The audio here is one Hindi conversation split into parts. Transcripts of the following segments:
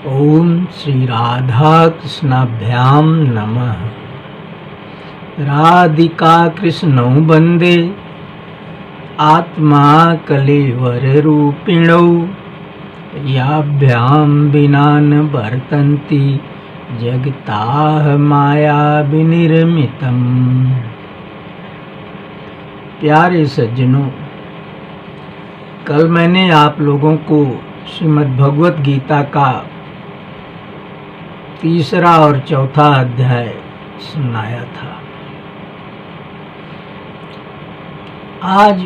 ओम श्री राधा कृष्णाभ्याम नमः। राधिका कृष्णौ वंदे आत्मा कलेवर रूपिणौ याभ्याम विना न वर्तन्ति जगताः माया विनिर्मितम्। प्यारे सज्जनों, कल मैंने आप लोगों को श्रीमद् भगवत गीता का तीसरा और चौथा अध्याय सुनाया था। आज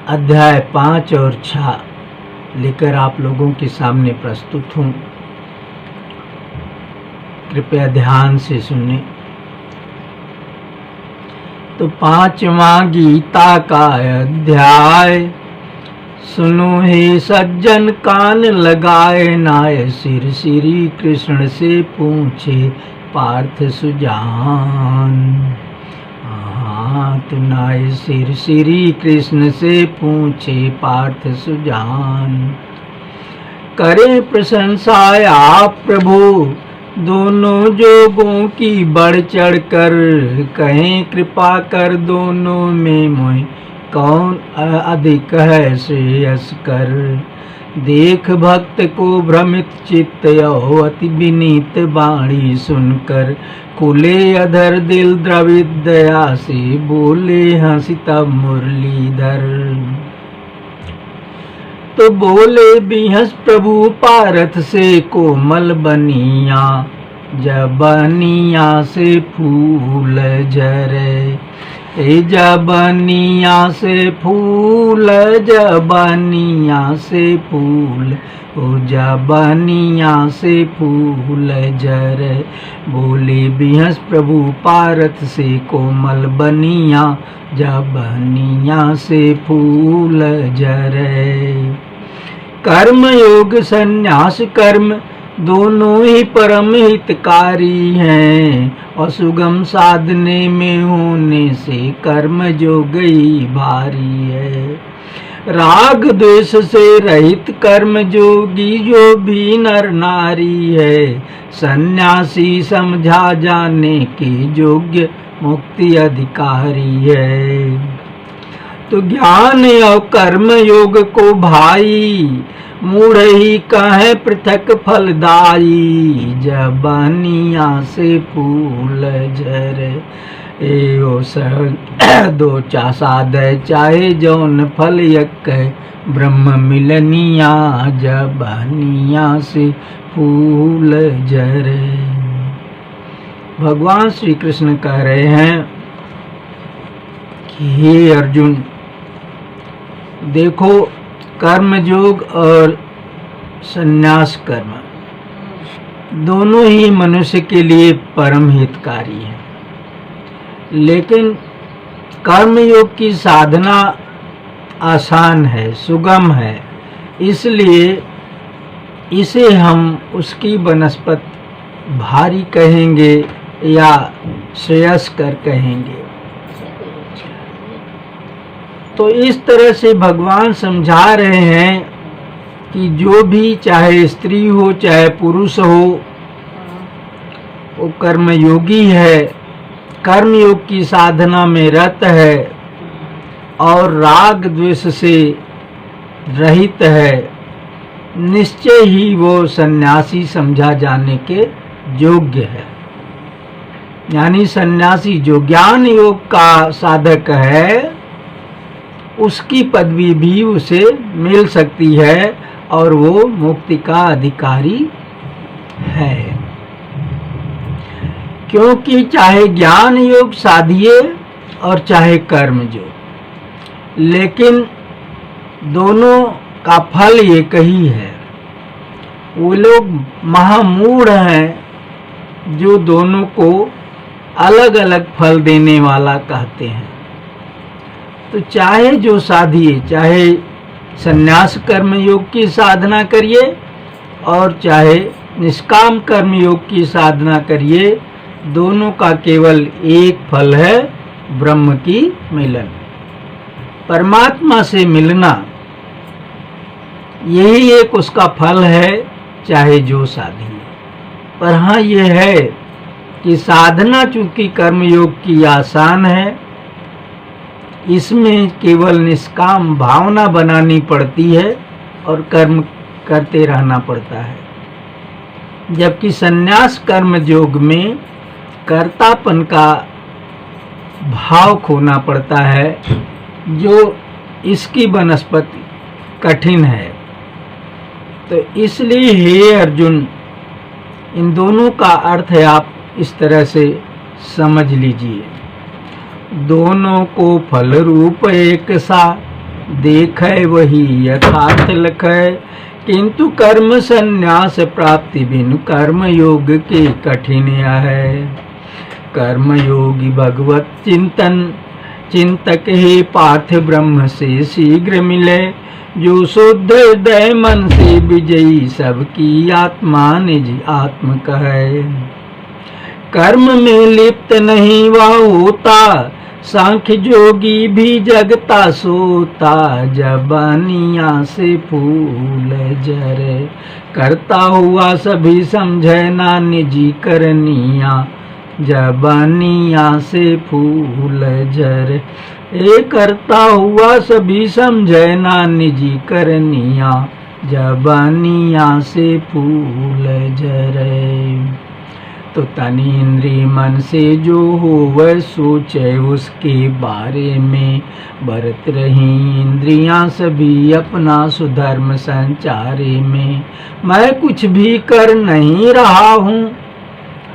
अध्याय 5 और 6 लेकर आप लोगों के सामने प्रस्तुत हूँ। कृपया ध्यान से सुने। तो 5वां गीता का अध्याय सुनो हे सज्जन कान लगाए, नाय सिर श्री कृष्ण से पूछे पार्थ सुजान। तो नाय सिर श्री कृष्ण से पूछे पार्थ सुजान। करें प्रशंसा आप प्रभु दोनों जोगों की बढ़ चढ़ कर, कहें कृपा कर दोनों में मोह कौन अधिक है श्रेयस कर। देख भक्त को भ्रमित चित्त अति विनीत वाणी सुनकर, खुले अधर दिल द्रवित दया से बोले हंसी तब मुरलीधर। तो बोले बिहस प्रभु पारथ से कोमल बनिया, जब बनिया से फूल झरे। जबनिया से फूल, जबनिया से फूल, ओ जबनिया से फूल झरे। बोले बिहस प्रभु पारथ से कोमल बनिया, जबनिया से फूल झरे। कर्म योग संन्यास कर्म दोनों ही परम हितकारी हैं, और सुगम साधने में होने से कर्म जो गई भारी है। राग द्वेष से रहित कर्म जोगी जो भी नर नारी है, सन्यासी समझा जाने के योग्य मुक्ति अधिकारी है। तो ज्ञान और कर्म योग को भाई मूढ़ ही कहे पृथक फलदायी, जबनिया से फूल झरे। एओ दो साध चाहे जौन फल यक ब्रह्म मिलनिया, जबनिया से फूल झरे। भगवान श्री कृष्ण कह रहे हैं कि हे अर्जुन, देखो कर्म योग और संन्यास कर्म दोनों ही मनुष्य के लिए परम हितकारी हैं, लेकिन कर्म योग की साधना आसान है, सुगम है, इसलिए इसे हम उसकी बनस्पत भारी कहेंगे या श्रेयस्कर कहेंगे। तो इस तरह से भगवान समझा रहे हैं कि जो भी, चाहे स्त्री हो चाहे पुरुष हो, वो कर्मयोगी है, कर्मयोग की साधना में रत है और राग द्वेष से रहित है, निश्चय ही वो सन्यासी समझा जाने के योग्य है। यानी सन्यासी जो ज्ञान योग का साधक है, उसकी पदवी भी उसे मिल सकती है और वो मुक्ति का अधिकारी है। क्योंकि चाहे ज्ञान योग साधिए और चाहे कर्म योग, लेकिन दोनों का फल एक ही है। वो लोग महामूढ़ हैं जो दोनों को अलग अलग फल देने वाला कहते हैं। तो चाहे जो साधिए, चाहे संन्यास कर्म योग की साधना करिए और चाहे निष्काम कर्म योग की साधना करिए, दोनों का केवल एक फल है, ब्रह्म की मिलन, परमात्मा से मिलना। यही एक उसका फल है चाहे जो साधिए। पर हाँ ये है कि साधना चूंकि कर्मयोग की आसान है, इसमें केवल निष्काम भावना बनानी पड़ती है और कर्म करते रहना पड़ता है। जबकि संन्यास कर्म योग में कर्तापन का भाव खोना पड़ता है, जो इसकी बनस्पति कठिन है। तो इसलिए हे अर्जुन, इन दोनों का अर्थ है आप इस तरह से समझ लीजिए। दोनों को फल रूप एक सा, देखे वही यथार्थ लखै, किंतु कर्म संन्यास प्राप्ति बिन कर्म योग के कठिन है। कर्म योगी भगवत चिंतक हे पार्थ ब्रह्म से शीघ्र मिले, जो शुद्ध हृदय मन से विजयी सबकी आत्मा निज आत्म कहे। कर्म में लिप्त नहीं वह होता, सांख्य जोगी भी जगता सोता, जबानिया से फूल झरे, करता हुआ सभी समझे ना निजी करनिया, जबानिया से फूल झरे। ए करता हुआ सभी समझे ना निजी करनिया, जबानिया से फूल झरे। तो तन इंद्रिय मन से जो हो वह सोचे उसके बारे में, बरत रही इंद्रियां सभी अपना सुधर्म संचारे में। मैं कुछ भी कर नहीं रहा हूँ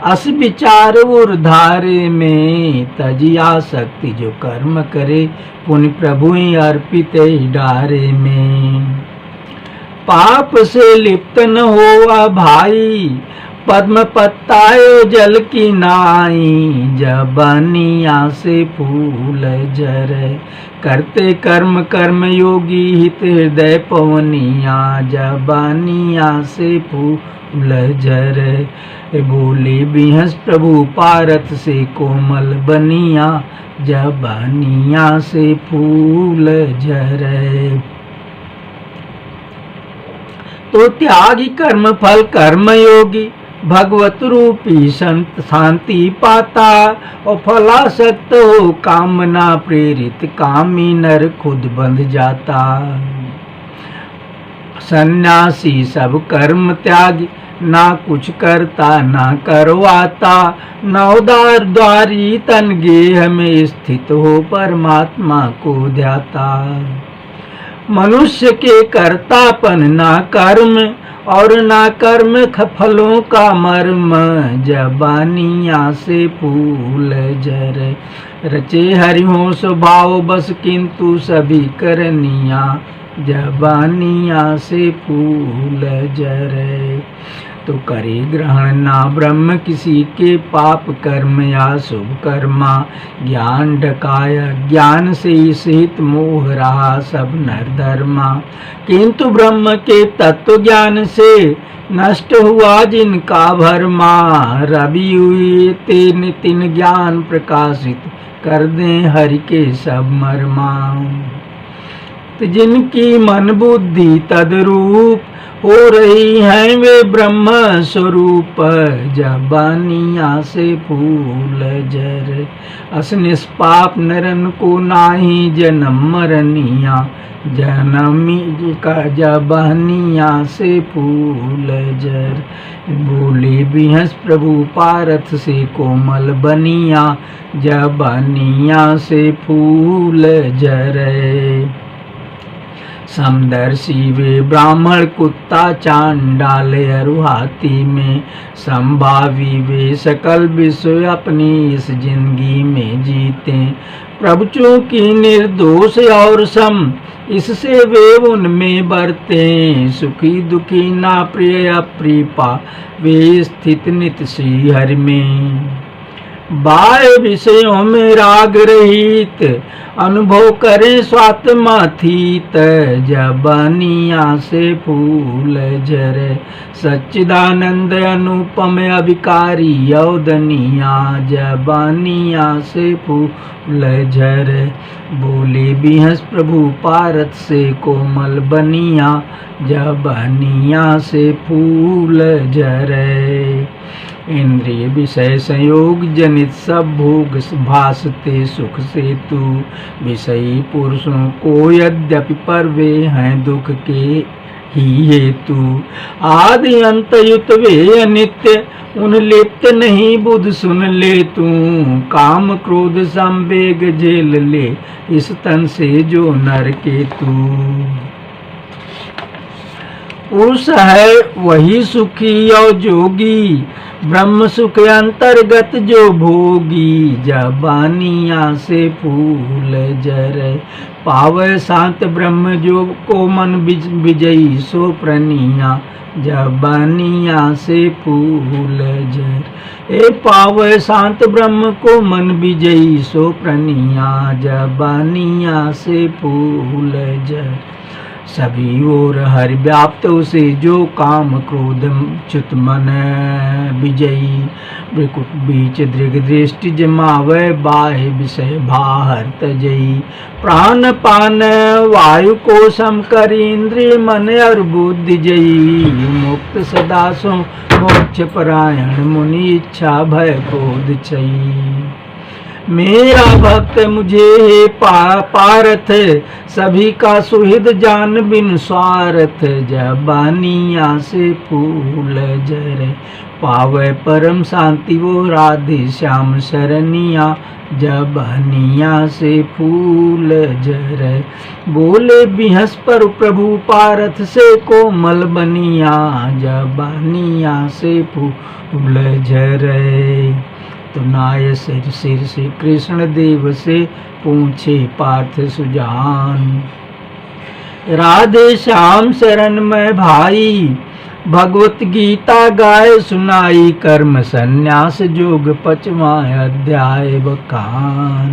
अस विचार उर्धारे में, तजी आसक्ति जो कर्म करे पुण्य प्रभु अर्पित डारे में। पाप से लिप्त न हो भाई, पद्म पत्तायो जल की नाई, जबानिया से फूल झरे, करते कर्म कर्म योगी हित हृदय पवनिया, जबानिया से फूल झरे। बोले बिहस प्रभु पारथ से कोमल बनिया, जबानिया से फूल झरे। तो त्यागी कर्म फल कर्म योगी, भगवत रूपी संत शांति पाता, और फलासक्त हो कामना प्रेरित कामी नर खुद बंध जाता। सन्यासी सब कर्म त्यागी, ना कुछ करता ना करवाता, नवदार द्वारी तन गेह में स्थित हो परमात्मा को ध्याता। मनुष्य के कर्तापन ना कर्म और ना कर्म फलों का मर्म, जबानिया से फूल झरे। रचे हरिहो स्वभाव बस किंतु सभी करनिया, जबानिया से फूल झरे। तो करे ग्रहण ना ब्रह्म किसी के पाप कर्म या शुभ कर्मा, ज्ञान ढकाया ज्ञान से सहित मोह रहा सब नर धर्मा। किंतु ब्रह्म के तत्व ज्ञान से नष्ट हुआ जिनका भरमा, रवि हुए ते नितिन ज्ञान प्रकाशित कर दे हरि के सब मर्मा। तो जिनकी मन बुद्धि तदरूप हो रही हैं वे ब्रह्म स्वरूप, जबानिया से फूल झरे। अस निष्पाप नरन को नाही जन्म मरनिया, जनमी का जबानिया से फूल झरे। बोले बिहस प्रभु पारथ से कोमल बनिया, जबानिया से फूल झरे। समदर्शी वे ब्राह्मण कुत्ता चांडाल अरुहाती में, संभावी वे सकल विश्व अपनी इस जिंदगी में जीते। प्रभुचों की निर्दोष और सम इससे वे उनमें बरते, सुखी दुखी ना प्रिय अप्रिय पा वे स्थित नित श्री हरि में। बाह्य विषयों में राग रहित, अनुभव करें स्वात्मातीत। जबानिया से फूल झरे, सच्चिदानंद अनुपम अभिकारी अवदनिया। जबानिया से फूल झरे, बोले बिहस प्रभु पारत से कोमल बनिया। जबानिया से फूल झरे, इंद्रिय विषय संयोग जनित सब भोग भासते सुख से तू। विषयी पुरुषों को यद्यपि पर वे हैं दुख के ही हेतु। आदि अंत युत वे अनित्य, उन लिप्त नहीं बुध सुन ले तू। काम क्रोध संवेग झेल ले, इस तन से जो नर के तू। पुरुष है वही सुखी और जोगी, ब्रह्म सुख अंतर्गत जो भोगी। जबानिया से फूल झरे, पावे शांत ब्रह्म जो को मन विजयी सो प्रणिया। जबानिया से फूल झरे, ए पावे शांत ब्रह्म को मन विजयी सो प्रणिया। जबानिया से फूल झरे, सभी ओर हरि व्याप्त उसे जो काम क्रोध च्युत मन विजयी। बिकुट बीच दृग दृष्टि जमावे, बाह्य विषय बाहर तजई। प्राण पान वायु को सम कर, इंद्रिय मन और बुद्धि जई। मुक्त सदा सो मोक्ष परायण, मुनि इच्छा भय क्रोध छई। मेरा भक्त मुझे हे पारथ, सभी का सुहृद जान बिन स्वार्थ। जबानिया से फूल झरे, पावे परम शांति वो राधे श्याम शरणिया। जबानिया से फूल झरे, बोले बिहस पर प्रभु पारथ से कोमल बनिया। जबानिया से फूल झरे, तो नाय सिर सिर से कृष्ण देव से पूछे पार्थ सुजान। राधे श्याम शरण में भाई, भगवत गीता गाय सुनाई। कर्म संन्यास योग 5वां अध्याय बखान।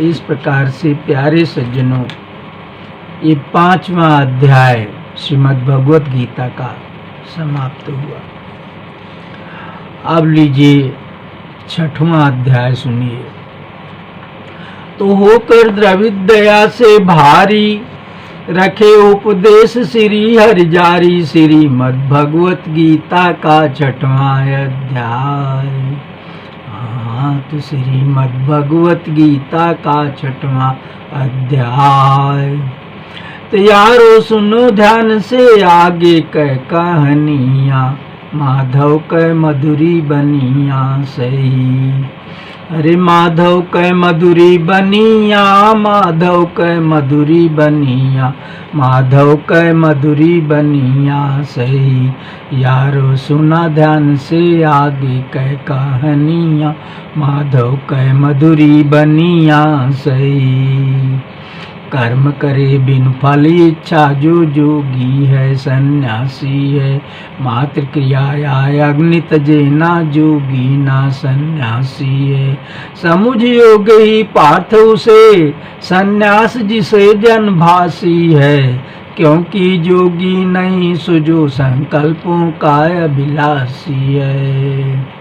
इस प्रकार से प्यारे सज्जनों, ये 5वां अध्याय श्रीमद् भगवत गीता का समाप्त हुआ। अब लीजिए 6वां अध्याय सुनिए। तो होकर द्रविड दया से भारी, रखे उपदेश श्री हरि जारी। श्रीमद् भगवत गीता का 6वां अध्याय। तो श्रीमद् भगवत गीता का 6वां अध्याय। तो यारो सुनो ध्यान से आगे कह कहानियाँ, माधव कै मधुरी बनिया सही। अरे माधव कै मधुरी बनिया, माधव कै मधुरी बनिया, माधव कै मधुरी बनिया सही। यारो सुना ध्यान से आगे कै कहानियाँ, माधव कै मधुरी बनिया सही। कर्म करे बिन फल इच्छा, जो जोगी है सन्यासी है। मात्र क्रिया अग्नि तजे ना, जोगी ना सन्यासी है। समुझ योग ही पार्थ उसे, सन्यास जिसे जन भासी है। क्योंकि जोगी नहीं सुजो संकल्पों का अभिलाषी है।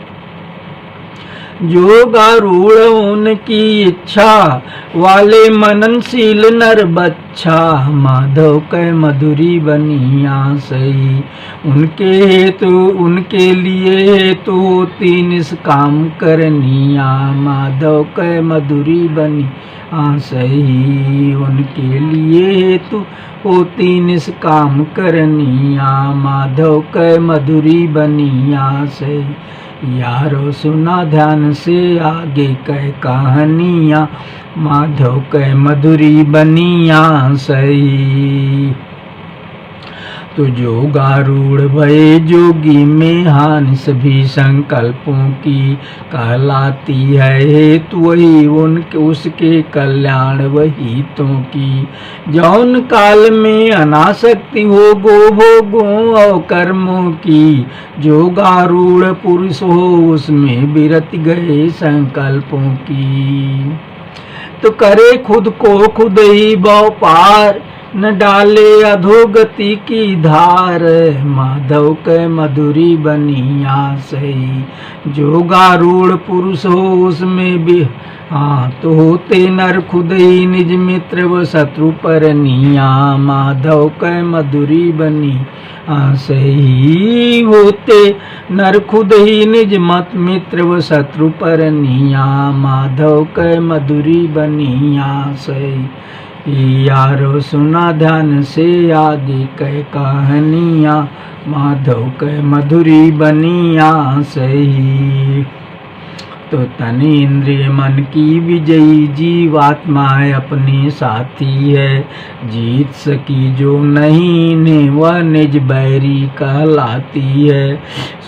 जोगारूढ़ उनकी इच्छा, वाले मननशील नर बच्छा। माधव कै मधुरी बनिया सही, उनके हेतु उनके लिए हेतु होती निष्काम करनिया। माधव कै मधुरी बनिया सही, उनके लिए हेतु होती निष्काम करनिया। माधव कै मधुरी बनिया सही। यारो सुना ध्यान से आगे कह कहानियाँ, माधव कै मधुरी बनिया सही। तो जोगारूढ़ भये जोगी में हानि सभी संकल्पों की कहलाती है हेतु वही उनके उसके कल्याण वही तो की। जौन काल में अनासक्ति हो भोगों और कर्मों की, जोगारूढ़ पुरुष हो उसमें विरत गए संकल्पों की। तो करे खुद को खुद ही भव पार, न डाले अधोगति की धार, माधव के मधुरी बनिया सही। जोगारूढ़ पुरुष हो उसमें भी हाँ तो होते नर खुद ही निज मित्र व शत्रु परनिया, माधव के मधुरी बनी सही। होते नर खुद ही निज मत मित्र व शत्रु परनिया, माधव के मधुरी बनिया सही। यारो सुना ध्यान से आगे कह कहानियाँ, माधव के मधुरी बनिया सही। तो तन इंद्रिय मन की विजयी जीवात्मा अपने साथी है, जीत सकी जो नहीं ने वह निज बैरी कहलाती है।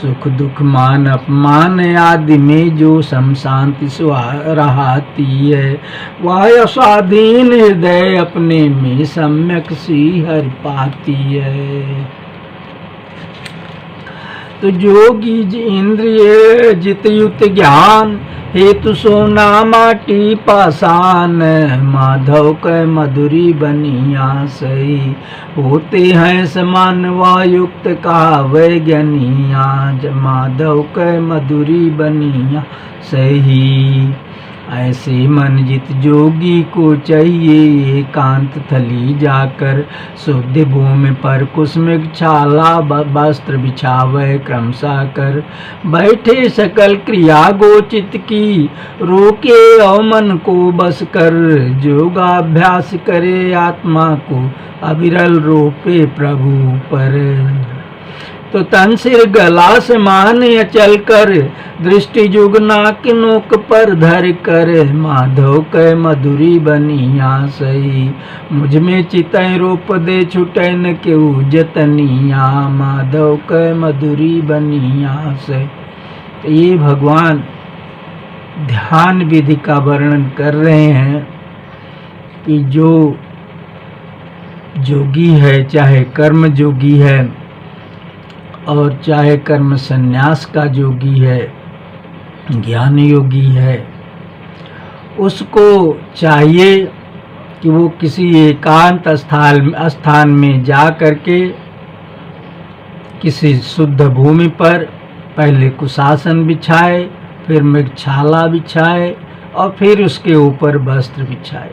सुख दुख मान अपमान आदि में जो सम शांति रहाती है, वह स्वाधीन हृदय अपने में सम्यक सी हर पाती है। तो जोगी इंद्रिय जित युत ज्ञान, हेतु सोना माटी पाषाण, माधव के मधुरी बनिया सही। होते हैं समान वायुक्त का वैज्ञानिया, माधव के मधुरी बनिया सही। ऐसे मन जित जोगी को चाहिए एकांत थली जाकर, शुद्ध भूमि पर कुसुम छाला वस्त्र बिछावे क्रमशः कर। बैठे सकल क्रिया गोचित की, रोके और मन को बस कर, योगाभ्यास करे आत्मा को अविरल रोपे प्रभु पर। तो तन सिर गला समान अचल कर, दृष्टि जुगना के नोक पर धर कर, माधव के मधुरी बनिया सही। मुझ में चितय रूप दे छुटे न केहू जतनिया, माधव के मधुरी बनिया सही। तो ये भगवान ध्यान विधि का वर्णन कर रहे हैं कि जो जोगी है, चाहे कर्म जोगी है और चाहे कर्म संन्यास का जोगी है, ज्ञान योगी है, उसको चाहिए कि वो किसी एकांत स्थान में जा करके किसी शुद्ध भूमि पर पहले कुशासन बिछाए, फिर मृगछाला बिछाए और फिर उसके ऊपर वस्त्र बिछाए।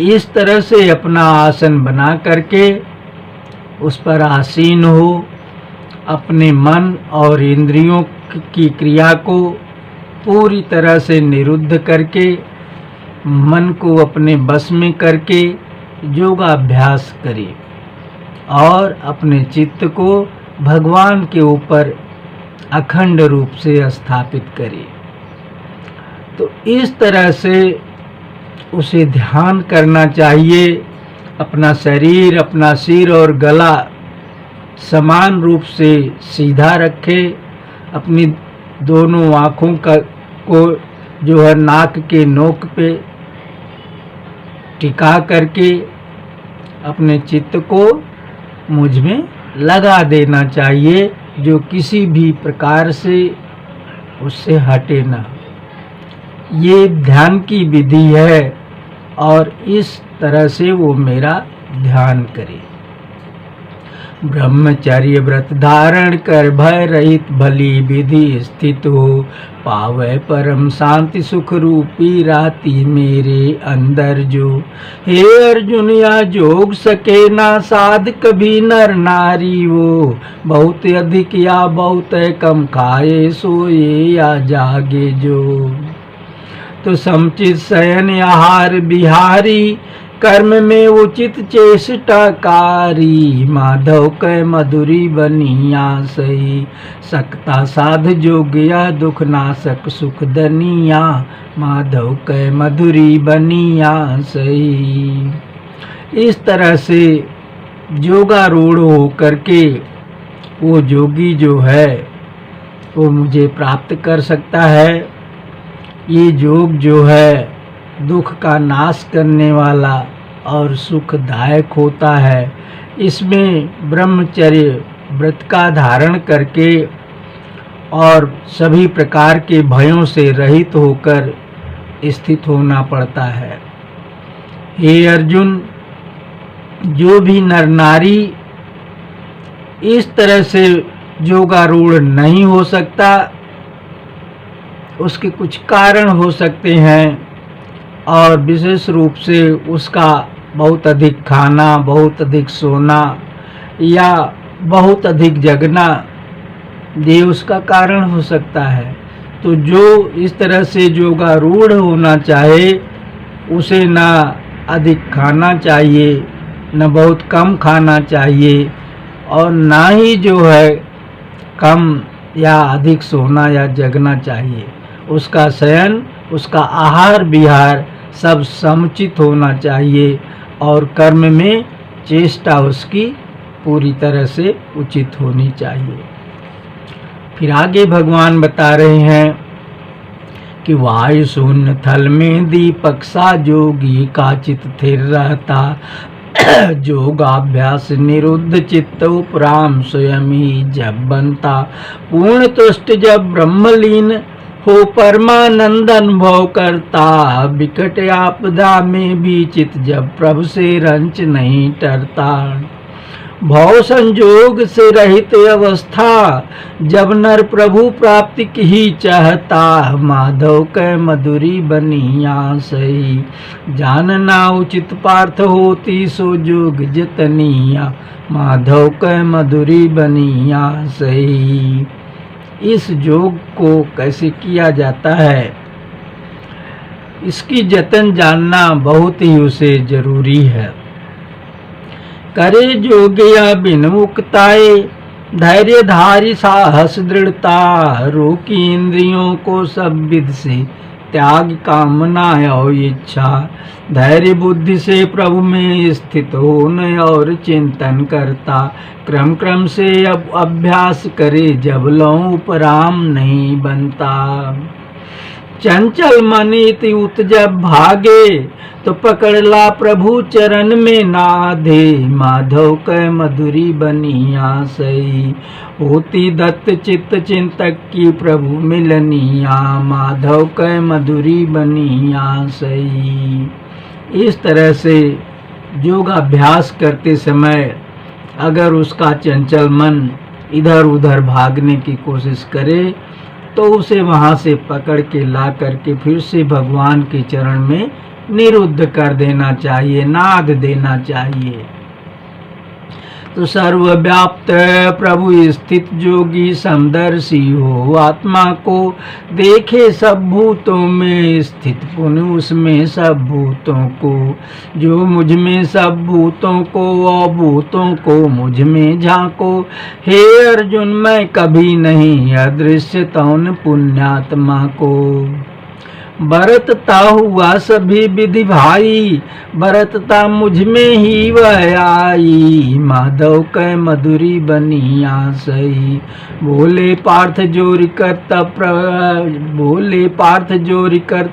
इस तरह से अपना आसन बना करके उस पर आसीन हो, अपने मन और इंद्रियों की क्रिया को पूरी तरह से निरुद्ध करके, मन को अपने बस में करके योगाभ्यास करे और अपने चित्त को भगवान के ऊपर अखंड रूप से स्थापित करे। तो इस तरह से उसे ध्यान करना चाहिए। अपना शरीर, अपना सिर और गला समान रूप से सीधा रखे, अपनी दोनों आँखों को जो है नाक के नोक पे टिका करके अपने चित्त को मुझ में लगा देना चाहिए, जो किसी भी प्रकार से उससे हटे ना। ये ध्यान की विधि है और इस तरह से वो मेरा ध्यान करे। ब्रह्मचर्य व्रत धारण कर भय रहित भली विधि स्थित हो, पावे परम शांति सुख रूपी राती मेरे अंदर जो। हे अर्जुन या जोग सके ना साध कभी नर नारी वो, बहुत अधिक या बहुत कम खाए सोए या जागे जो। तो समुचित शयन आहार बिहारी, कर्म में उचित चेष्टाकारी, माधव कै मधुरी बनिया सही। सकता साध जोगिया दुख नाशक सुख दनिया, माधव कै मधुरी बनिया सही। इस तरह से योगारूढ़ हो करके वो योगी जो है वो मुझे प्राप्त कर सकता है। ये योग जो है दुख का नाश करने वाला और सुखदायक होता है। इसमें ब्रह्मचर्य व्रत का धारण करके और सभी प्रकार के भयों से रहित होकर स्थित होना पड़ता है। हे अर्जुन, जो भी नर नारी इस तरह से योगारूढ़ नहीं हो सकता, उसके कुछ कारण हो सकते हैं और विशेष रूप से उसका बहुत अधिक खाना, बहुत अधिक सोना या बहुत अधिक जगना ये उसका कारण हो सकता है। तो जो इस तरह से योगारूढ़ होना चाहे उसे ना अधिक खाना चाहिए, न बहुत कम खाना चाहिए और ना ही जो है कम या अधिक सोना या जगना चाहिए। उसका शयन, उसका आहार विहार सब समुचित होना चाहिए और कर्म में चेष्टा उसकी पूरी तरह से उचित होनी चाहिए। फिर आगे भगवान बता रहे हैं कि वायु शून्य थल में दीपक सा जोगी का चित स्थिर रहता, योगाभ्यास निरुद्ध चित्त उपराम स्वयं ही जब बनता, पूर्ण तुष्ट जब ब्रह्मलीन हो परमानंद अनुभव करता, विकट आपदा में भी चित जब प्रभु से रंच नहीं टरता, भव संजोग से रहित अवस्था जब नर प्रभु प्राप्ति की ही चाहता, माधव कै मधुरी बनिया सही, जानना उचित पार्थ होती सो जोग जतनिया, माधव कै मधुरी बनिया सही। इस जोग को कैसे किया जाता है, इसकी जतन जानना बहुत ही उसे जरूरी है। करे जोगिया बिन मुक्ताए, धैर्य धारी साहस दृढ़ता, रोकी इंद्रियों को सब विध से, त्याग कामना और इच्छा, धैर्य बुद्धि से प्रभु में स्थित होने और चिंतन करता, क्रम क्रम से अब अभ्यास करे जब लौं उपराम नहीं बनता, चंचल मन इति उत जब भागे तो पकड़ला प्रभु चरण में नाधे, माधव कै मधुरी बनिया सही, होती दत्त चित्त चिंतक की प्रभु मिलनिया, माधव कै मधुरी बनिया सही। इस तरह से योगाभ्यास करते समय अगर उसका चंचल मन इधर उधर भागने की कोशिश करे तो उसे वहां से पकड़ के ला करके फिर से भगवान के चरण में निरुद्ध कर देना चाहिए, नाद देना चाहिए। तो सर्वव्याप्त प्रभु स्थित जोगी समदर्शी हो, आत्मा को देखे सब भूतों में स्थित, पुनः उसमें सब भूतों को, जो मुझ में सब भूतों को और भूतों को मुझ में झांको, हे अर्जुन मैं कभी नहीं अदृश्य तौन पुण्यात्मा को, बरतता हुआ सभी विधि भाई, बरतता मुझ में ही वह आई, माधव कै मधुरी बनिया सही, बोले पार्थ जोरी कर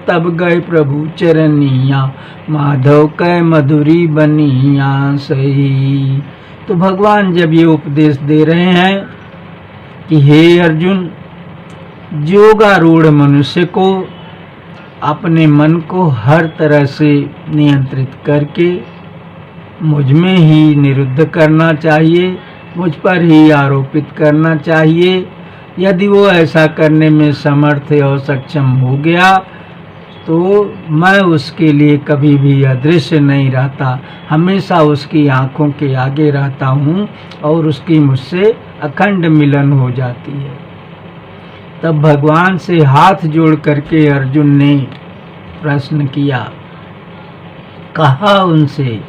तब गए प्रभु चरनिया, माधव कै मधुरी बनिया सही। तो भगवान जब ये उपदेश दे रहे हैं कि हे अर्जुन, योगारूढ़ मनुष्य को अपने मन को हर तरह से नियंत्रित करके मुझ में ही निरुद्ध करना चाहिए, मुझ पर ही आरोपित करना चाहिए। यदि वो ऐसा करने में समर्थ और सक्षम हो गया तो मैं उसके लिए कभी भी अदृश्य नहीं रहता, हमेशा उसकी आंखों के आगे रहता हूँ और उसकी मुझसे अखंड मिलन हो जाती है। तब भगवान से हाथ जोड़ करके अर्जुन ने प्रश्न किया, कहा उनसे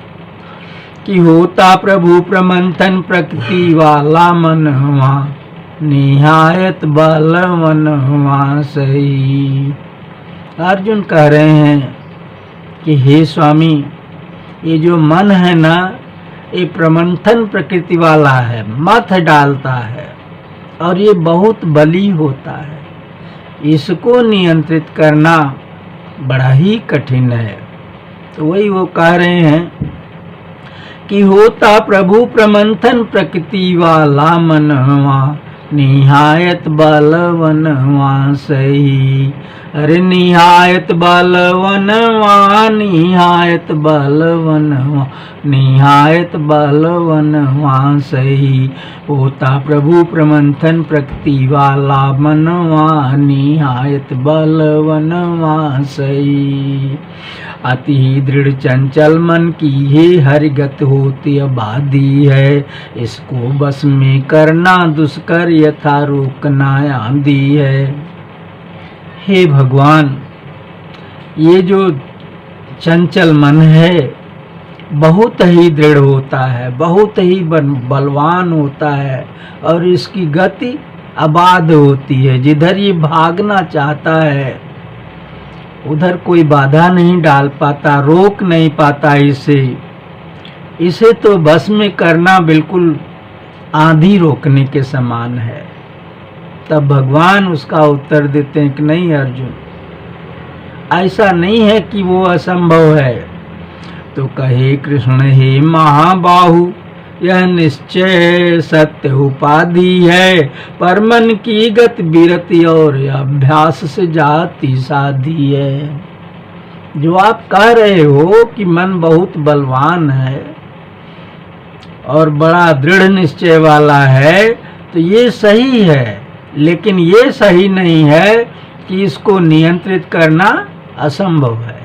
कि होता प्रभु प्रमंथन प्रकृति वाला मन हुआ, निहायत बलवन हुआ सही। अर्जुन कह रहे हैं कि हे स्वामी, ये जो मन है ना, ये प्रमंथन प्रकृति वाला है, मथ डालता है और ये बहुत बली होता है। इसको नियंत्रित करना बड़ा ही कठिन है। तो वही वो कह रहे हैं कि होता प्रभु प्रमंथन प्रकृति वाला मनवा, निहायत बलवनवा सही। अरे निहायत बलवनवा, निहायत बलवनवा, निहायत बलवनवा सही। होता प्रभु प्रमंथन प्रकृति वाला मनवा, निहायत बलवनवा सही। अति दृढ़ चंचल मन की ये हरिगत होती आबादी है, इसको बस में करना दुष्कर यथा रोकना आंधी है। हे भगवान, ये जो चंचल मन है बहुत ही दृढ़ होता है, बहुत ही बलवान होता है और इसकी गति अबाध होती है। जिधर ये भागना चाहता है उधर कोई बाधा नहीं डाल पाता, रोक नहीं पाता इसे तो बस में करना बिल्कुल आंधी रोकने के समान है। तब भगवान उसका उत्तर देते हैं कि नहीं अर्जुन, ऐसा नहीं है कि वो असंभव है। तो कहे कृष्ण हे महाबाहु, यह निश्चय सत्य उपाधि है, पर मन की गति बिरति और अभ्यास से जाति साधी है। जो आप कह रहे हो कि मन बहुत बलवान है और बड़ा दृढ़ निश्चय वाला है, तो ये सही है, लेकिन ये सही नहीं है कि इसको नियंत्रित करना असंभव है।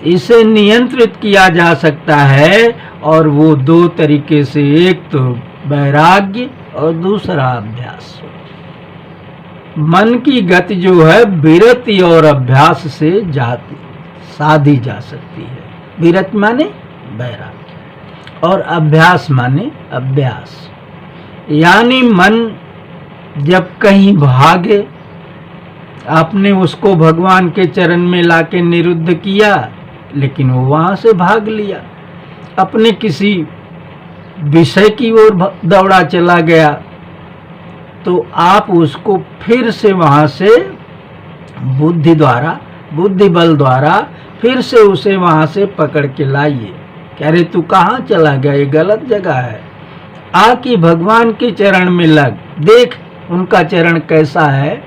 इसे नियंत्रित किया जा सकता है और वो दो तरीके से, एक तो वैराग्य और दूसरा अभ्यास। मन की गति जो है विरति और अभ्यास से साधी जा सकती है। विरति माने वैराग्य और अभ्यास माने अभ्यास। यानी मन जब कहीं भागे, आपने उसको भगवान के चरण में लाके निरुद्ध किया, लेकिन वो वहां से भाग लिया, अपने किसी विषय की ओर दौड़ा चला गया, तो आप उसको फिर से वहां से बुद्धि बल द्वारा फिर से उसे वहां से पकड़ के लाइए। कह रहे तू कहाँ चला गया, ये गलत जगह है, आके भगवान के चरण में लग, देख उनका चरण कैसा है।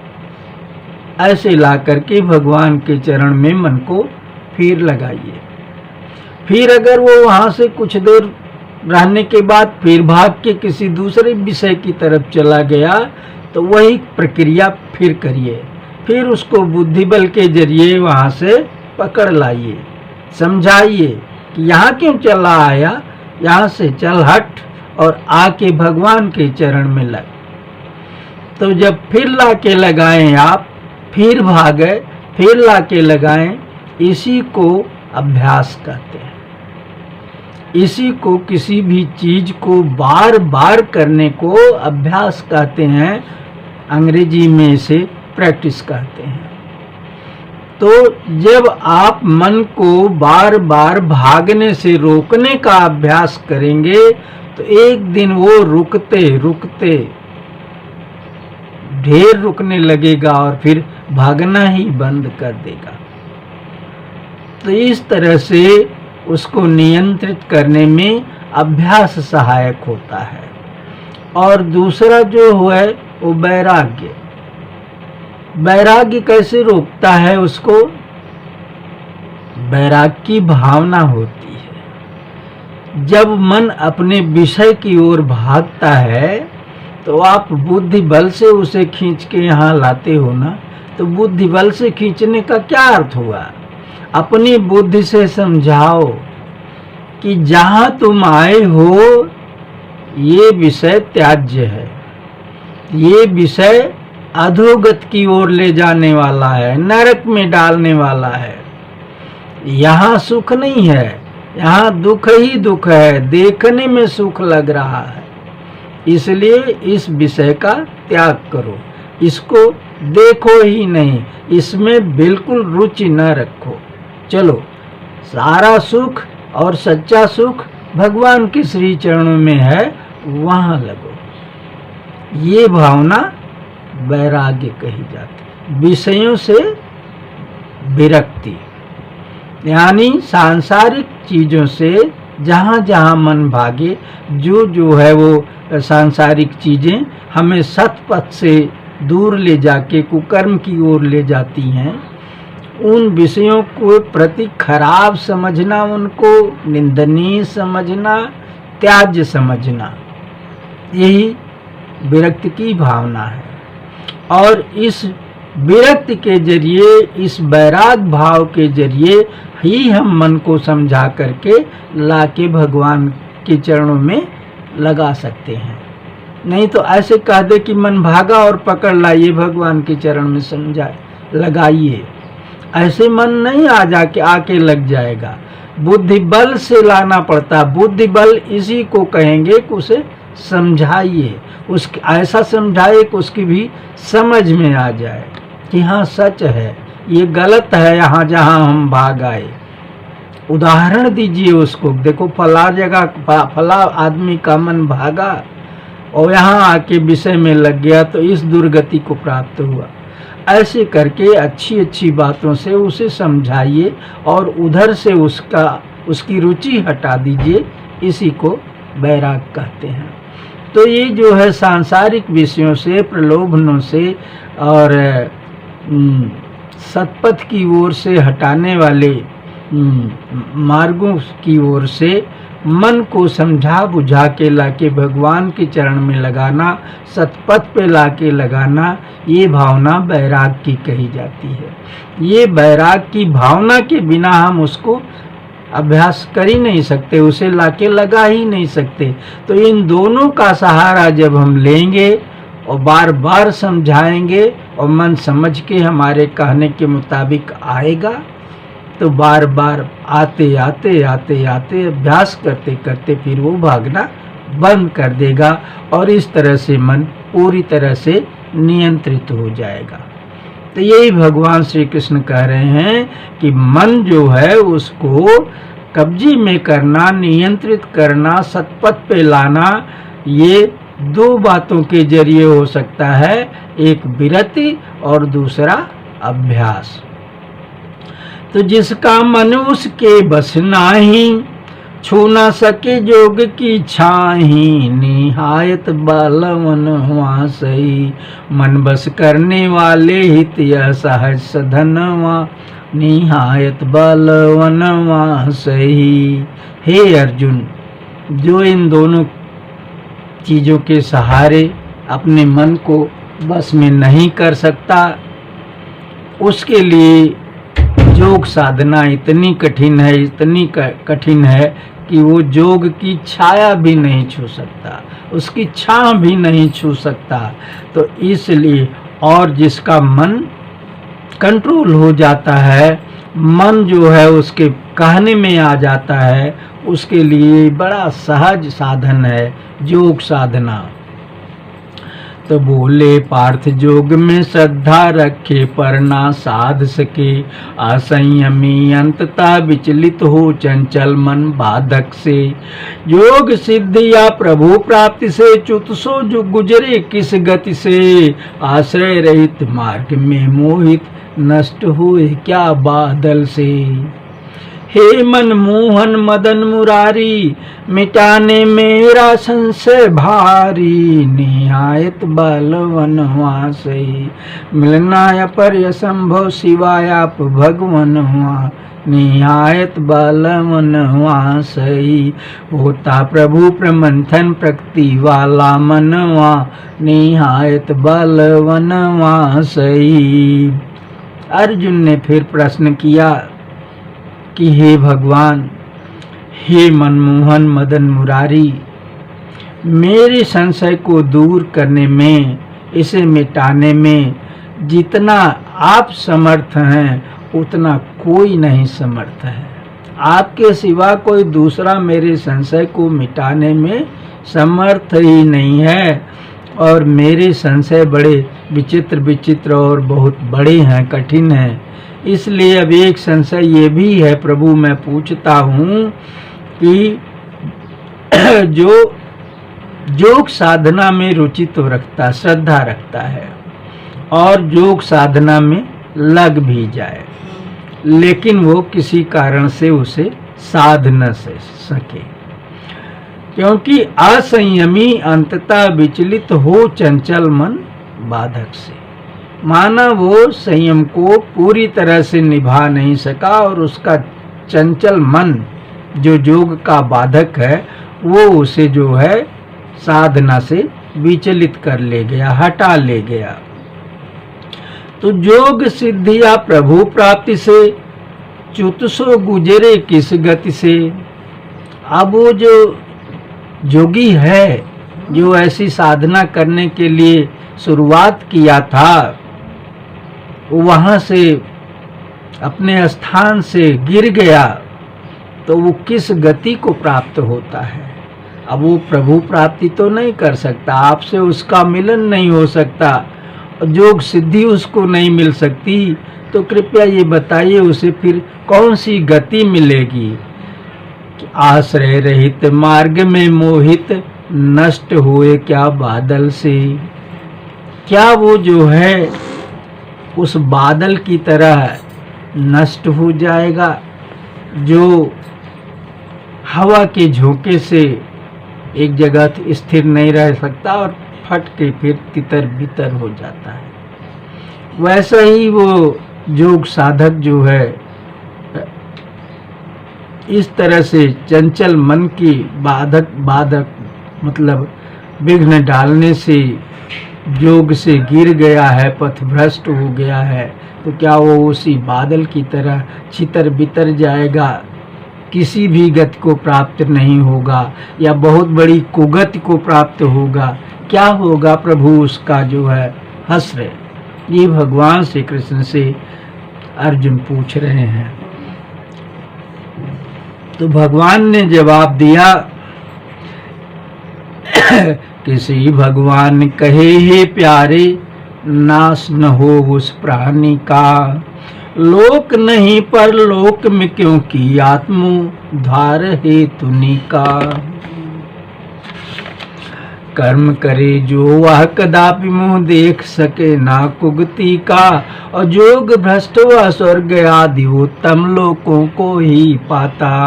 ऐसे ला करके भगवान के चरण में मन को फिर लगाइए। फिर अगर वो वहां से कुछ देर रहने के बाद फिर भाग के किसी दूसरे विषय की तरफ चला गया, तो वही प्रक्रिया फिर करिए। फिर उसको बुद्धि बल के जरिए वहां से पकड़ लाइए, समझाइए कि यहाँ क्यों चला आया, यहाँ से चल हट और आके भगवान के चरण में लग। तो जब फिर ला के लगाएं आप, फिर भागे, फिर ला के लगाएं, इसी को अभ्यास कहते हैं। इसी को, किसी भी चीज को बार बार करने को अभ्यास कहते हैं। अंग्रेजी में इसे प्रैक्टिस कहते हैं। तो जब आप मन को बार बार भागने से रोकने का अभ्यास करेंगे, तो एक दिन वो रुकते रुकते ढेर रुकने लगेगा और फिर भागना ही बंद कर देगा। तो इस तरह से उसको नियंत्रित करने में अभ्यास सहायक होता है। और दूसरा जो है वो वैराग्य। वैराग्य कैसे रोकता है उसको? वैराग्य की भावना होती है। जब मन अपने विषय की ओर भागता है, तो आप बुद्धि बल से उसे खींच के यहाँ लाते हो ना, तो बुद्धि बल से खींचने का क्या अर्थ हुआ? अपनी बुद्धि से समझाओ कि जहां तुम आए हो ये विषय त्याज्य है, ये विषय अधोगत की ओर ले जाने वाला है, नरक में डालने वाला है। यहाँ सुख नहीं है, यहाँ दुख ही दुख है, देखने में सुख लग रहा है। इसलिए इस विषय का त्याग करो, इसको देखो ही नहीं, इसमें बिल्कुल रुचि न रखो। चलो, सारा सुख और सच्चा सुख भगवान के श्री चरणों में है वहां लगो। ये भावना वैराग्य कही जाती है। विषयों से विरक्ति, यानी सांसारिक चीजों से जहाँ जहाँ मन भागे, जो जो है वो सांसारिक चीजें हमें सतपथ से दूर ले जाके कुकर्म की ओर ले जाती हैं, उन विषयों को प्रति खराब समझना, उनको निंदनीय समझना, त्याज्य समझना, यही विरक्ति की भावना है। और इस विरक्ति के जरिए, इस वैराग भाव के जरिए ही हम मन को समझा करके लाके भगवान के चरणों में लगा सकते हैं। नहीं तो ऐसे कह दे कि मन भागा और पकड़ लाइए भगवान के चरण में समझाए लगाइए, ऐसे मन नहीं जाके आके लग जाएगा। बुद्धि बल से लाना पड़ता। बुद्धि बल इसी को कहेंगे कि उसे समझाइए, उसके ऐसा समझाइए कि उसकी भी समझ में आ जाए कि हाँ सच है, ये गलत है यहाँ जहाँ हम भाग आए। उदाहरण दीजिए उसको, देखो फला जगह फला आदमी का मन भागा और यहाँ आके विषय में लग गया तो इस दुर्गति को प्राप्त हुआ। ऐसे करके अच्छी अच्छी बातों से उसे समझाइए और उधर से उसकी रुचि हटा दीजिए। इसी को वैराग कहते हैं। तो ये जो है सांसारिक विषयों से, प्रलोभनों से और सतपथ की ओर से हटाने वाले मार्गों की ओर से मन को समझा बुझा के लाके भगवान के चरण में लगाना, सतपथ पे लाके लगाना, ये भावना वैराग की कही जाती है। ये वैराग की भावना के बिना हम उसको अभ्यास कर ही नहीं सकते, उसे लाके लगा ही नहीं सकते। तो इन दोनों का सहारा जब हम लेंगे और बार बार समझाएंगे और मन समझ के हमारे कहने के मुताबिक आएगा, तो बार बार आते आते आते आते अभ्यास करते करते फिर वो भागना बंद कर देगा और इस तरह से मन पूरी तरह से नियंत्रित हो जाएगा। तो यही भगवान श्री कृष्ण कह रहे हैं कि मन जो है उसको कब्जे में करना, नियंत्रित करना, सतपथ पे लाना, ये दो बातों के जरिए हो सकता है, एक विरति और दूसरा अभ्यास। तो जिसका मन उसके बस नाही, छू न सके जोग की छाही, निहायत बलवन हुआ सही, मन बस करने वाले हित यह सहज सधनवा, निहायत बलवन हुआ सही। हे अर्जुन, जो इन दोनों चीजों के सहारे अपने मन को बस में नहीं कर सकता, उसके लिए योग साधना इतनी कठिन है, इतनी कठिन है कि वो योग की छाया भी नहीं छू सकता, उसकी छांव भी नहीं छू सकता। तो इसलिए, और जिसका मन कंट्रोल हो जाता है, मन जो है उसके कहने में आ जाता है, उसके लिए बड़ा सहज साधन है योग साधना। तो बोले पार्थ जोग में श्रद्धा रखे पर ना साध सके, असंयमी अंततः विचलित हो चंचल मन बाधक से, योग सिद्धि या प्रभु प्राप्ति से च्युत सो जो गुजरे किस गति से, आश्रय रहित मार्ग में मोहित नष्ट हुए क्या बादल से। हे मन मोहन मदन मुरारी, मिटाने मेरा संशय भारी, निहायत बलवन हुआ सही, मिलना अपर संभव सिवाय आप भगवन हुआ, निहायत बलवन हुआ सही। होता प्रभु प्रमंथन प्रकृति वाला मनवा, निहायत बलवन हुआ सही। अर्जुन ने फिर प्रश्न किया कि हे भगवान, हे मनमोहन मदन मुरारी, मेरे संशय को दूर करने में, इसे मिटाने में जितना आप समर्थ हैं उतना कोई नहीं समर्थ है। आपके सिवा कोई दूसरा मेरे संशय को मिटाने में समर्थ ही नहीं है। और मेरे संशय बड़े विचित्र विचित्र और बहुत बड़े हैं, कठिन हैं। इसलिए अब एक संशय ये भी है प्रभु, मैं पूछता हूँ कि जो योग साधना में रुचि तो रखता, श्रद्धा रखता है और योग साधना में लग भी जाए, लेकिन वो किसी कारण से उसे साध न सके, क्योंकि असंयमी अंततः विचलित हो चंचल मन बाधक से। माना वो संयम को पूरी तरह से निभा नहीं सका और उसका चंचल मन जो योग का बाधक है वो उसे जो है साधना से विचलित कर ले गया, हटा ले गया। तो योग सिद्धि या प्रभु प्राप्ति से च्युत सो गुजरे किस गति से। अब वो जो योगी है, जो ऐसी साधना करने के लिए शुरुआत किया था, वहां से अपने स्थान से गिर गया, तो वो किस गति को प्राप्त होता है। अब वो प्रभु प्राप्ति तो नहीं कर सकता, आपसे उसका मिलन नहीं हो सकता, योग सिद्धि उसको नहीं मिल सकती, तो कृपया ये बताइए उसे फिर कौन सी गति मिलेगी। आश्रय रहित मार्ग में मोहित नष्ट हुए क्या बादल से। क्या वो जो है उस बादल की तरह नष्ट हो जाएगा जो हवा के झोंके से एक जगह स्थिर नहीं रह सकता और फट के फिर तितर बितर हो जाता है। वैसा ही वो योग साधक जो है इस तरह से चंचल मन की बाधक मतलब विघ्न डालने से योग से गिर गया है, पथभ्रष्ट हो गया है, तो क्या वो उसी बादल की तरह छितर बितर जाएगा, किसी भी गति को प्राप्त नहीं होगा या बहुत बड़ी कुगति को प्राप्त होगा। क्या होगा प्रभु उसका जो है हश्र। ये भगवान श्री कृष्ण से अर्जुन पूछ रहे हैं। तो भगवान ने जवाब दिया, किसी भगवान कहे हे प्यारे, नाश न हो उस प्राणी का, लोक नहीं पर लोक में क्योंकि आत्मोद्धार हेतु निका। कर्म करे जो वह कदापि मुँह देख सके ना कुगति का, और योग भ्रष्ट व स्वर्ग आदि उत्तम लोकों को ही पाता।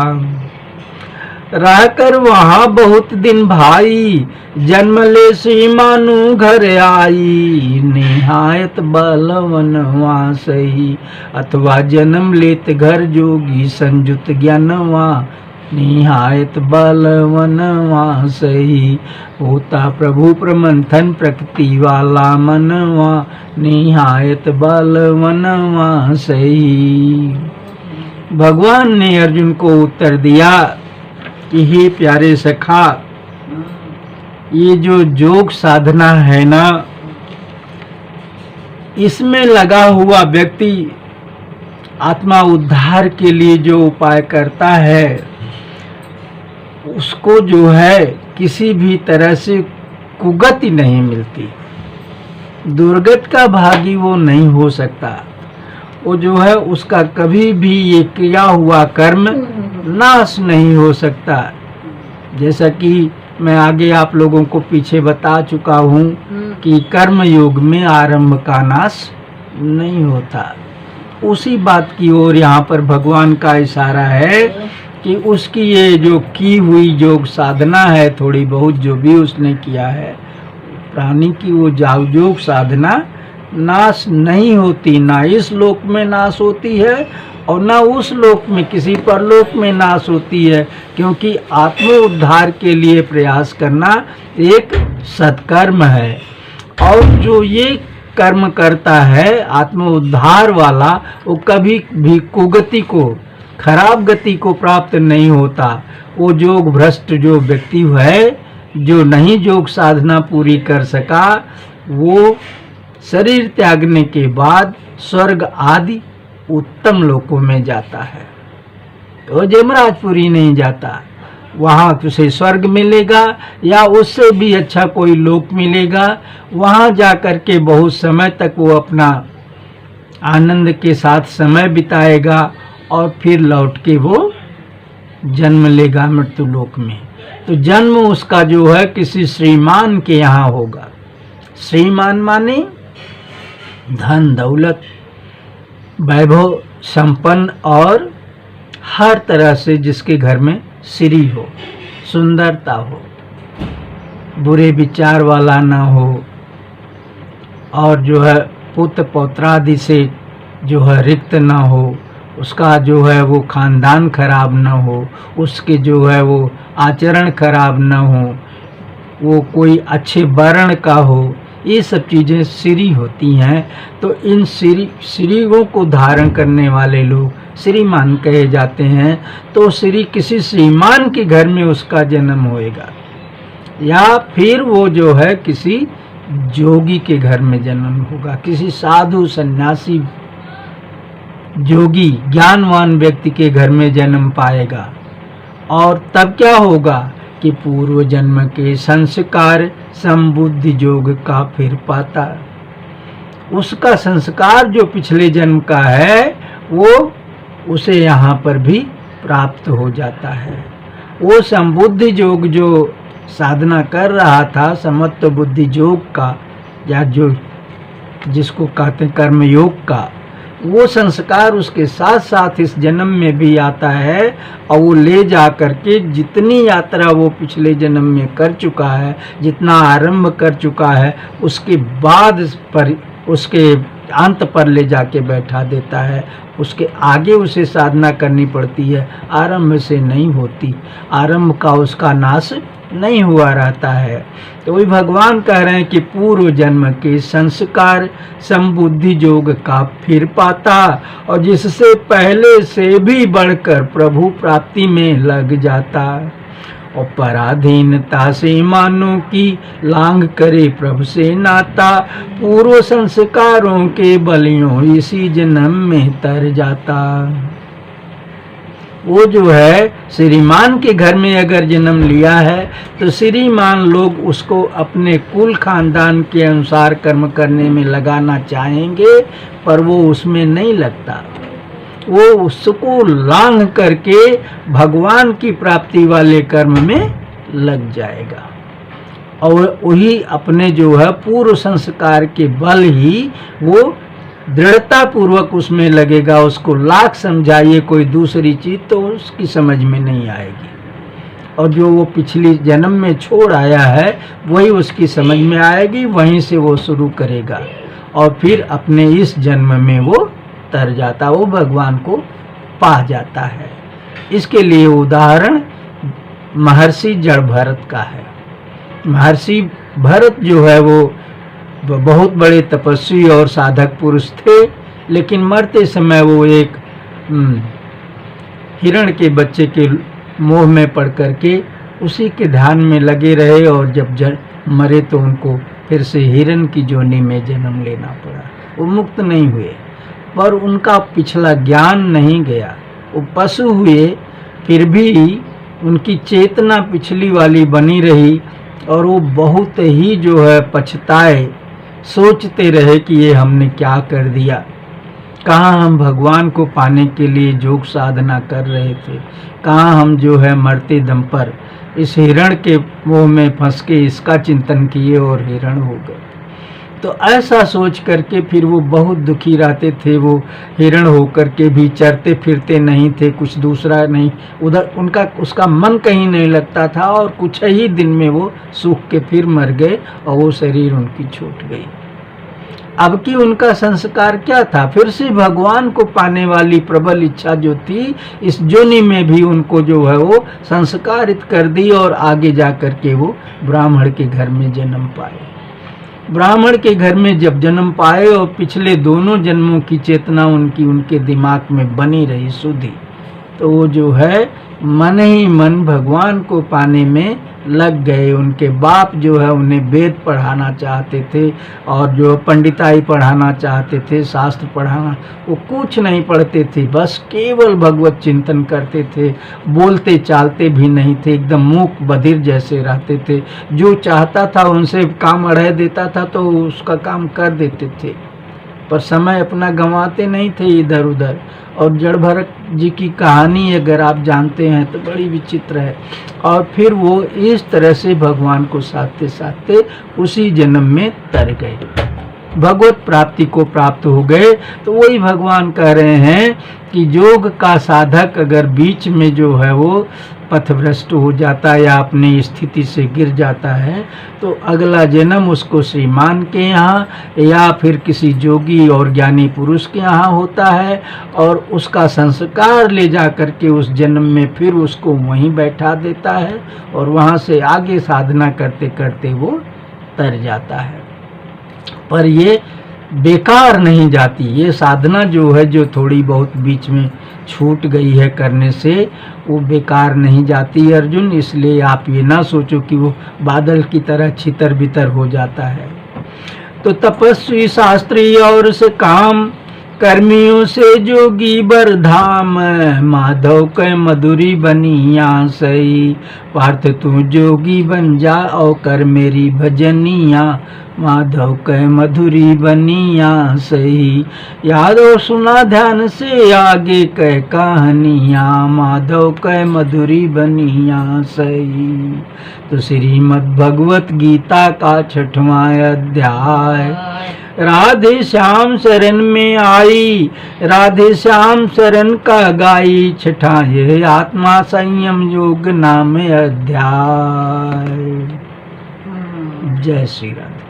रहकर वहाँ बहुत दिन भाई, जन्म ले सी मानु घर आई, निहायत बलवन वहाँ सही, अथवा जन्म लेत घर जोगी संयुत ज्ञानवा, निहायत बलवन वहाँ सही, होता प्रभु प्रमंथन प्रकृति वाला मनवा, निहायत बलवन वहाँ सही। भगवान ने अर्जुन को उत्तर दिया कि हे प्यारे सखा, ये जो योग साधना है ना, इसमें लगा हुआ व्यक्ति आत्मा उद्धार के लिए जो उपाय करता है, उसको जो है किसी भी तरह से कुगति नहीं मिलती, दुर्गत का भागी वो नहीं हो सकता। वो जो है उसका कभी भी ये किया हुआ कर्म नाश नहीं हो सकता। जैसा कि मैं आगे आप लोगों को पीछे बता चुका हूँ कि कर्म योग में आरंभ का नाश नहीं होता। उसी बात की ओर यहाँ पर भगवान का इशारा है कि उसकी ये जो की हुई योग साधना है, थोड़ी बहुत जो भी उसने किया है, प्राणी की वो योग साधना नाश नहीं होती, ना इस लोक में नाश होती है और ना उस लोक में, किसी परलोक में नाश होती है, क्योंकि आत्म उद्धार के लिए प्रयास करना एक सत्कर्म है। और जो ये कर्म करता है आत्म उद्धार वाला, वो कभी भी कुगति को, खराब गति को प्राप्त नहीं होता। वो योग भ्रष्ट जो व्यक्ति है, जो नहीं योग साधना पूरी कर सका, वो शरीर त्यागने के बाद स्वर्ग आदि उत्तम लोकों में जाता है। तो जमराजपुरी नहीं जाता, वहाँ उसे स्वर्ग मिलेगा या उससे भी अच्छा कोई लोक मिलेगा। वहाँ जाकर के बहुत समय तक वो अपना आनंद के साथ समय बिताएगा और फिर लौट के वो जन्म लेगा मृत्यु लोक में। तो जन्म उसका जो है किसी श्रीमान के यहाँ होगा। श्रीमान माने धन दौलत, वैभव संपन्न और हर तरह से जिसके घर में श्री हो, सुंदरता हो, बुरे विचार वाला ना हो, और जो है पुत्र पौत्रादि से जो है रिक्त ना हो, उसका जो है वो खानदान खराब ना हो, उसके जो है वो आचरण खराब ना हो, वो कोई अच्छे वर्ण का हो, ये सब चीज़ें श्री होती हैं। तो इन श्रीयों को धारण करने वाले लोग श्रीमान कहे जाते हैं। तो श्री किसी श्रीमान के घर में उसका जन्म होएगा, या फिर वो जो है किसी जोगी के घर में जन्म होगा, किसी साधु सन्यासी जोगी ज्ञानवान व्यक्ति के घर में जन्म पाएगा। और तब क्या होगा कि पूर्व जन्म के संस्कार संबुद्धि योग का फिर पाता, उसका संस्कार जो पिछले जन्म का है वो उसे यहाँ पर भी प्राप्त हो जाता है। वो संबुद्धि योग जो साधना कर रहा था, समत्व बुद्धि योग का, या जो जिसको कहते हैं कर्म योग का, वो संस्कार उसके साथ साथ इस जन्म में भी आता है। और वो ले जा करके जितनी यात्रा वो पिछले जन्म में कर चुका है, जितना आरंभ कर चुका है, उसके बाद पर उसके अंत पर ले जाके बैठा देता है। उसके आगे उसे साधना करनी पड़ती है, आरंभ से नहीं होती, आरंभ का उसका नाश नहीं हुआ रहता है। तो वही भगवान कह रहे हैं कि पूर्व जन्म के संस्कार संबुद्धि योग का फिर पाता, और जिससे पहले से भी बढ़कर प्रभु प्राप्ति में लग जाता, और पराधीनता से मानो की लांग करे प्रभु से नाता, पूर्व संस्कारों के बलियों इसी जन्म में तर जाता। वो जो है श्रीमान के घर में अगर जन्म लिया है तो श्रीमान लोग उसको अपने कुल खानदान के अनुसार कर्म करने में लगाना चाहेंगे, पर वो उसमें नहीं लगता। वो उसको लांघ करके भगवान की प्राप्ति वाले कर्म में लग जाएगा, और वही अपने जो है पूर्व संस्कार के बल ही वो दृढ़ता पूर्वक उसमें लगेगा। उसको लाख समझाइए कोई दूसरी चीज तो उसकी समझ में नहीं आएगी, और जो वो पिछली जन्म में छोड़ आया है वही उसकी समझ में आएगी, वहीं से वो शुरू करेगा, और फिर अपने इस जन्म में वो तर जाता, वो भगवान को पा जाता है। इसके लिए उदाहरण महर्षि जड़ भरत का है। महर्षि भरत जो है वो बहुत बड़े तपस्वी और साधक पुरुष थे, लेकिन मरते समय वो एक हिरण के बच्चे के मोह में पड़ करके उसी के ध्यान में लगे रहे, और जब मरे तो उनको फिर से हिरण की जोनी में जन्म लेना पड़ा। वो मुक्त नहीं हुए, पर उनका पिछला ज्ञान नहीं गया। वो पशु हुए, फिर भी उनकी चेतना पिछली वाली बनी रही, और वो बहुत ही जो है पछताए, सोचते रहे कि ये हमने क्या कर दिया, कहाँ हम भगवान को पाने के लिए योग साधना कर रहे थे, कहाँ हम जो है मरते दम पर इस हिरण के मोह में फंस के इसका चिंतन किए और हिरण हो गए। तो ऐसा सोच करके फिर वो बहुत दुखी रहते थे। वो हिरण होकर के भी चरते फिरते नहीं थे, कुछ दूसरा नहीं, उधर उसका मन कहीं नहीं लगता था, और कुछ ही दिन में वो सूख के फिर मर गए, और वो शरीर उनकी छूट गई। अब की उनका संस्कार क्या था? फिर से भगवान को पाने वाली प्रबल इच्छा जो थी, इस जोनि में भी उनको जो है वो संस्कारित कर दी, और आगे जा कर के वो ब्राह्मण के घर में जन्म पाए। ब्राह्मण के घर में जब जन्म पाए, और पिछले दोनों जन्मों की चेतना उनके दिमाग में बनी रही शुद्धि, तो वो जो है मन ही मन भगवान को पाने में लग गए। उनके बाप जो है उन्हें वेद पढ़ाना चाहते थे, और जो पंडिताई पढ़ाना चाहते थे, शास्त्र पढ़ाना, वो कुछ नहीं पढ़ते थे, बस केवल भगवत चिंतन करते थे, बोलते चालते भी नहीं थे, एकदम मूक बधिर जैसे रहते थे। जो चाहता था उनसे काम अढ़ा देता था तो उसका काम कर देते थे। पर समय अपना गंवाते नहीं थे इधर उधर। और जड़ भरत जी की कहानी अगर आप जानते हैं तो बड़ी विचित्र है। और फिर वो इस तरह से भगवान को साधते साधते उसी जन्म में तर गए, भगवत प्राप्ति को प्राप्त हो गए। तो वही भगवान कह रहे हैं कि योग का साधक अगर बीच में जो है वो पथभ्रष्ट हो जाता है या अपनी स्थिति से गिर जाता है तो अगला जन्म उसको श्रीमान के यहाँ या फिर किसी जोगी और ज्ञानी पुरुष के यहाँ होता है, और उसका संस्कार ले जा करके उस जन्म में फिर उसको वहीं बैठा देता है और वहाँ से आगे साधना करते करते वो तर जाता है। पर ये बेकार नहीं जाती, ये साधना जो है जो थोड़ी बहुत बीच में छूट गई है करने से, वो बेकार नहीं जाती अर्जुन। इसलिए आप ये ना सोचो कि वो बादल की तरह छितर बितर हो जाता है। तो तपस्वी शास्त्री और से काम कर्मियों से जोगी बर धाम, माधव के मधुरी बनिया सही, पार्थ तू जोगी बन जा और कर मेरी भजनिया, माधव के मधुरी बनिया सही। यादव सुना ध्यान से आगे के कहानिया, माधव के मधुरी बनिया सही। तो श्रीमद् भगवत गीता का 6वां अध्याय राधे श्याम शरण में आई, राधे श्याम शरण का गाई, 6वां ये आत्मा संयम योग नाम अध्याय। जय श्री राधे।